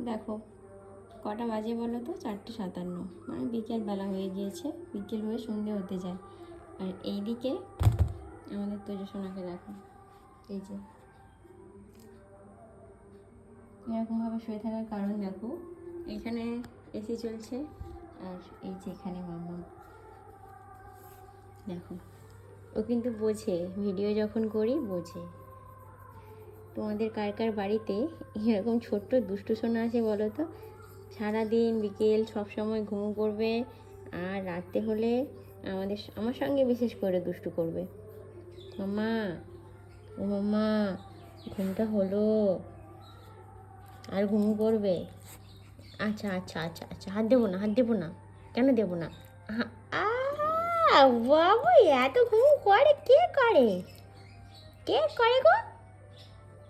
দেখো কটা বাজে বলো তো, 4:57, মানে বিকেলবেলা হয়ে গিয়েছে, বিকেল হয়ে সন্ধে হতে যায়। আর এইদিকে আমাদের তেজস্বনাকে দেখো, এই যে এরকমভাবে শুয়ে থাকার কারণ দেখো, এখানে এসি চলছে, আর এই যে এখানে মাম্মাম দেখো, ও কিন্তু বোঝে, ভিডিও যখন করি বোঝে। তোমাদের কার কার বাড়িতে এরকম ছোট্ট দুষ্টু সোনা আছে বলো তো? সারাদিন বিকেল সবসময় ঘুমো করবে, আর রাতে হলে আমার সঙ্গে বিশেষ করে দুষ্টু করবে। মাম্মা, ও মাম্মা, ঘুমটা হলো, আর ঘুমো করবে। আচ্ছা আচ্ছা আচ্ছা আচ্ছা, হাত দেবো না, হাত দেবো না, কেন দেবো না? বাবু, এত ঘুম করে কে করে? কে করে গো?